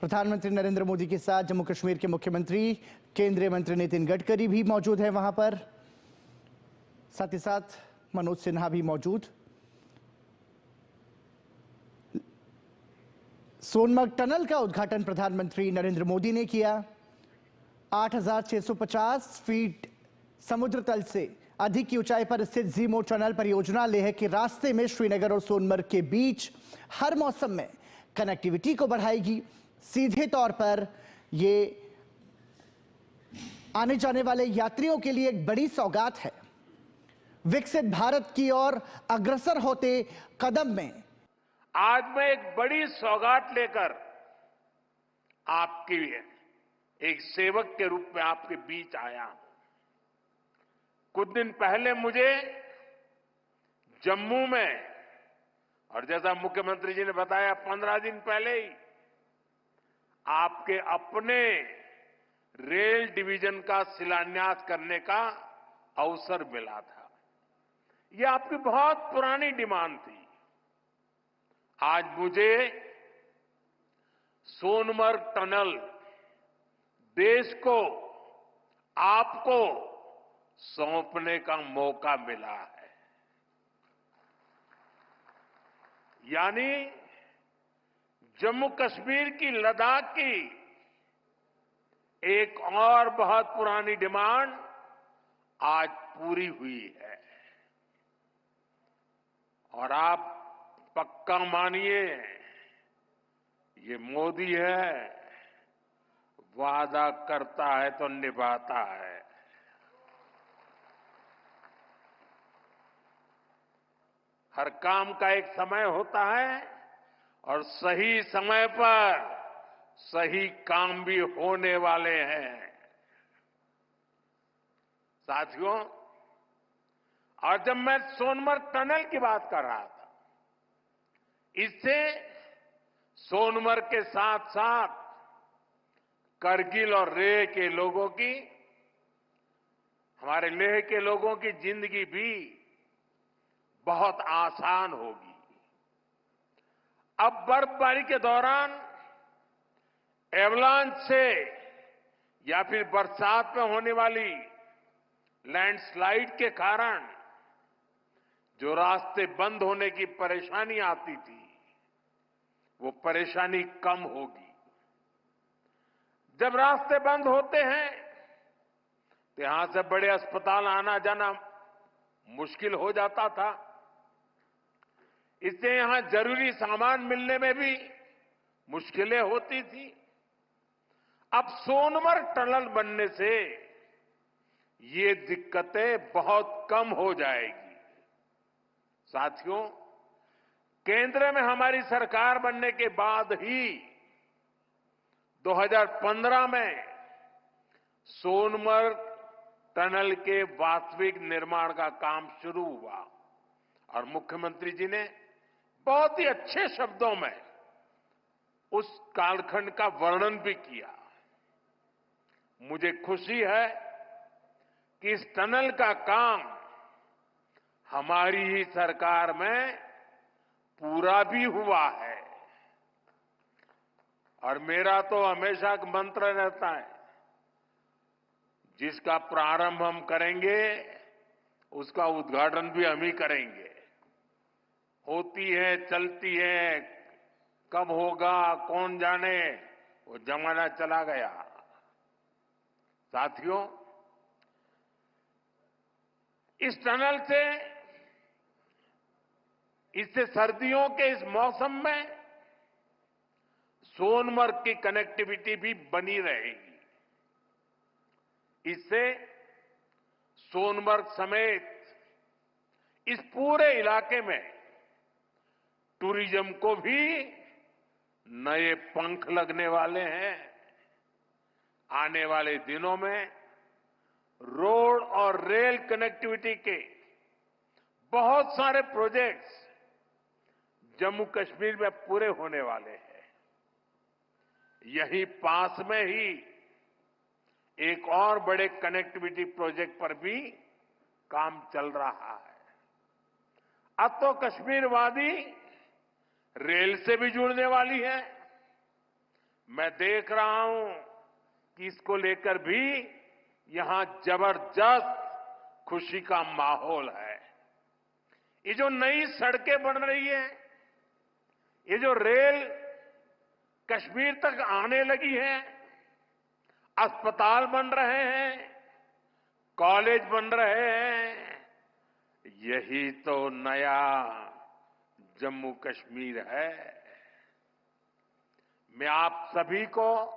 प्रधानमंत्री नरेंद्र मोदी के साथ जम्मू कश्मीर के मुख्यमंत्री केंद्रीय मंत्री नितिन गडकरी भी मौजूद हैं वहां पर, साथ ही साथ मनोज सिन्हा भी मौजूद। सोनमर्ग टनल का उद्घाटन प्रधानमंत्री नरेंद्र मोदी ने किया। 8,650 फीट समुद्र तल से अधिक की ऊंचाई पर स्थित जीमो टनल परियोजना लेह के रास्ते में श्रीनगर और सोनमर्ग के बीच हर मौसम में कनेक्टिविटी को बढ़ाएगी। सीधे तौर पर ये आने जाने वाले यात्रियों के लिए एक बड़ी सौगात है। विकसित भारत की ओर अग्रसर होते कदम में आज मैं एक बड़ी सौगात लेकर आपके एक सेवक के रूप में आपके बीच आया हूं। कुछ दिन पहले मुझे जम्मू में, और जैसा मुख्यमंत्री जी ने बताया 15 दिन पहले ही आपके अपने रेल डिवीजन का शिलान्यास करने का अवसर मिला था। यह आपकी बहुत पुरानी डिमांड थी। आज मुझे सोनमर्ग टनल देश को, आपको सौंपने का मौका मिला है। यानी जम्मू कश्मीर की, लद्दाख की एक और बहुत पुरानी डिमांड आज पूरी हुई है। और आप पक्का मानिए, ये मोदी है, वादा करता है तो निभाता है। हर काम का एक समय होता है और सही समय पर सही काम भी होने वाले हैं साथियों। और जब मैं सोनमर्ग टनल की बात कर रहा था, इससे सोनमर्ग के साथ साथ करगिल और लेह के लोगों की, हमारे लेह के लोगों की जिंदगी भी बहुत आसान होगी। अब बर्फबारी के दौरान एवलांच से या फिर बरसात में होने वाली लैंडस्लाइड के कारण जो रास्ते बंद होने की परेशानी आती थी, वो परेशानी कम होगी। जब रास्ते बंद होते हैं तो यहां से बड़े अस्पताल आना जाना मुश्किल हो जाता था। इससे यहां जरूरी सामान मिलने में भी मुश्किलें होती थी। अब सोनमर्ग टनल बनने से ये दिक्कतें बहुत कम हो जाएगी। साथियों, केंद्र में हमारी सरकार बनने के बाद ही 2015 में सोनमर्ग टनल के वास्तविक निर्माण का काम शुरू हुआ और मुख्यमंत्री जी ने बहुत ही अच्छे शब्दों में उस कालखंड का वर्णन भी किया। मुझे खुशी है कि इस टनल का काम हमारी ही सरकार में पूरा भी हुआ है। और मेरा तो हमेशा एक मंत्र रहता है, जिसका प्रारंभ हम करेंगे उसका उद्घाटन भी हम ही करेंगे। होती है, चलती है, कब होगा कौन जाने, वो जमाना चला गया। साथियों, इस टनल से, इससे सर्दियों के इस मौसम में सोनमर्ग की कनेक्टिविटी भी बनी रहेगी। इससे सोनमर्ग समेत इस पूरे इलाके में टूरिज्म को भी नए पंख लगने वाले हैं। आने वाले दिनों में रोड और रेल कनेक्टिविटी के बहुत सारे प्रोजेक्ट्स जम्मू कश्मीर में पूरे होने वाले हैं। यही पास में ही एक और बड़े कनेक्टिविटी प्रोजेक्ट पर भी काम चल रहा है। अब तो कश्मीर वादी रेल से भी जुड़ने वाली है। मैं देख रहा हूं कि इसको लेकर भी यहां जबरदस्त खुशी का माहौल है। ये जो नई सड़कें बन रही है, ये जो रेल कश्मीर तक आने लगी है, अस्पताल बन रहे हैं, कॉलेज बन रहे हैं, यही तो नया जम्मू कश्मीर है। मैं आप सभी को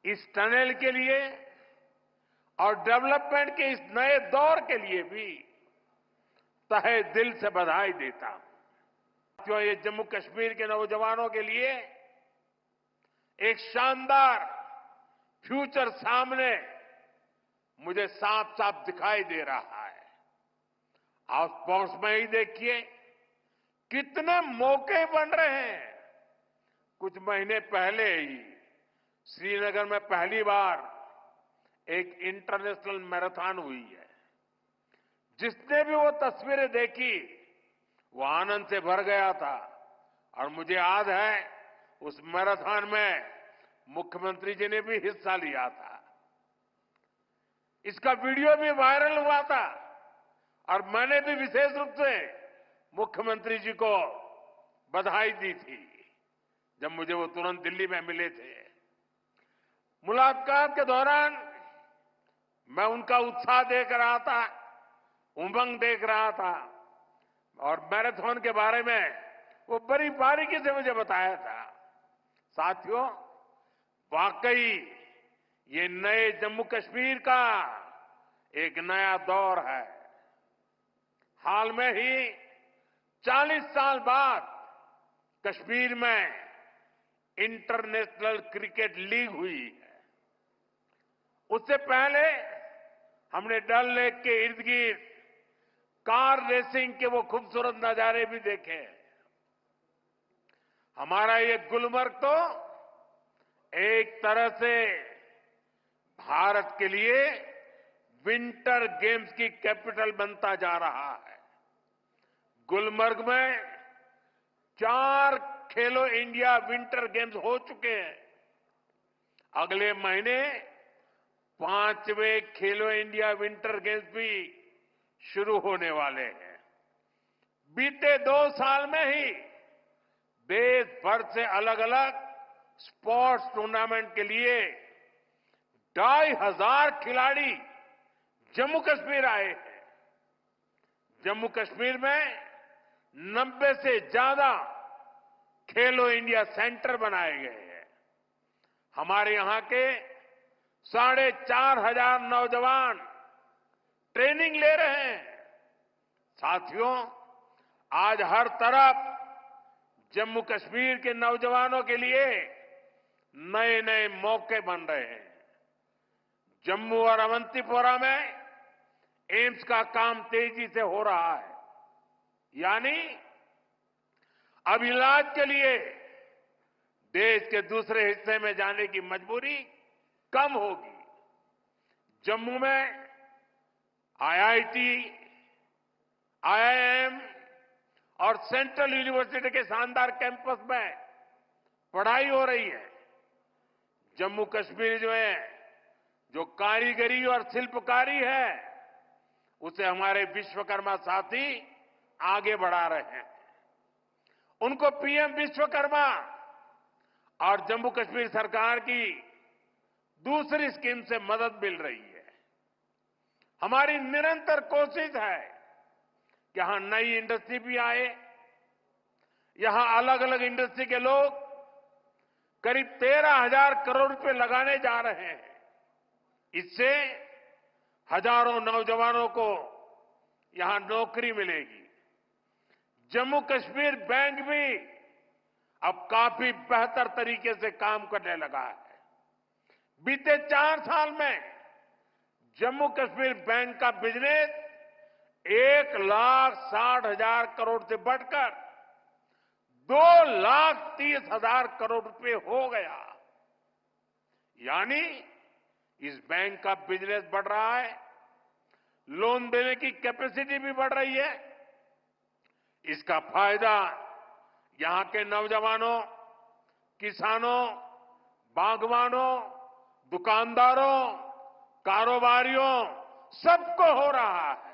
इस टनल के लिए और डेवलपमेंट के इस नए दौर के लिए भी तहे दिल से बधाई देता हूं। साथियों, ये जम्मू कश्मीर के नौजवानों के लिए एक शानदार फ्यूचर सामने मुझे साफ साफ दिखाई दे रहा है। आप स्पोर्ट्स में ही देखिए कितने मौके बन रहे हैं। कुछ महीने पहले ही श्रीनगर में पहली बार एक इंटरनेशनल मैराथन हुई है। जिसने भी वो तस्वीरें देखी वो आनंद से भर गया था। और मुझे याद है उस मैराथन में मुख्यमंत्री जी ने भी हिस्सा लिया था। इसका वीडियो भी वायरल हुआ था और मैंने भी विशेष रूप से मुख्यमंत्री जी को बधाई दी थी जब मुझे वो तुरंत दिल्ली में मिले थे। मुलाकात के दौरान मैं उनका उत्साह देख रहा था, उमंग देख रहा था और मैराथन के बारे में वो बड़ी बारीकी से मुझे बताया था। साथियों, वाकई ये नए जम्मू कश्मीर का एक नया दौर है। हाल में ही 40 साल बाद कश्मीर में इंटरनेशनल क्रिकेट लीग हुई है। उससे पहले हमने डल लेक के इर्द गिर्द कार रेसिंग के वो खूबसूरत नजारे भी देखे। हमारा ये गुलमर्ग तो एक तरह से भारत के लिए विंटर गेम्स की कैपिटल बनता जा रहा है। गुलमर्ग में 4 खेलो इंडिया विंटर गेम्स हो चुके हैं। अगले महीने 5वें खेलो इंडिया विंटर गेम्स भी शुरू होने वाले हैं। बीते 2 साल में ही देश भर से अलग अलग स्पोर्ट्स टूर्नामेंट के लिए 2,500 खिलाड़ी जम्मू कश्मीर आए हैं। जम्मू कश्मीर में 90 से ज्यादा खेलो इंडिया सेंटर बनाए गए हैं। हमारे यहां के 4,500 नौजवान ट्रेनिंग ले रहे हैं। साथियों, आज हर तरफ जम्मू कश्मीर के नौजवानों के लिए नए नए मौके बन रहे हैं। जम्मू और अवंतीपोरा में एम्स का काम तेजी से हो रहा है, यानी अब इलाज के लिए देश के दूसरे हिस्से में जाने की मजबूरी कम होगी। जम्मू में आईआईटी, आईआईएम और सेंट्रल यूनिवर्सिटी के शानदार कैंपस में पढ़ाई हो रही है। जम्मू कश्मीर में जो कारीगरी और शिल्पकारी है उसे हमारे विश्वकर्मा साथी आगे बढ़ा रहे हैं। उनको पीएम विश्वकर्मा और जम्मू कश्मीर सरकार की दूसरी स्कीम से मदद मिल रही है। हमारी निरंतर कोशिश है कि यहां नई इंडस्ट्री भी आए। यहां अलग अलग इंडस्ट्री के लोग करीब 13,000 करोड़ रुपए लगाने जा रहे हैं। इससे हजारों नौजवानों को यहां नौकरी मिलेगी। जम्मू कश्मीर बैंक भी अब काफी बेहतर तरीके से काम करने लगा है। बीते 4 साल में जम्मू कश्मीर बैंक का बिजनेस 1,60,000 करोड़ से बढ़कर 2,30,000 करोड़ रुपए हो गया। यानी इस बैंक का बिजनेस बढ़ रहा है, लोन देने की कैपेसिटी भी बढ़ रही है। इसका फायदा यहां के नौजवानों, किसानों, बागवानों, दुकानदारों, कारोबारियों सबको हो रहा है।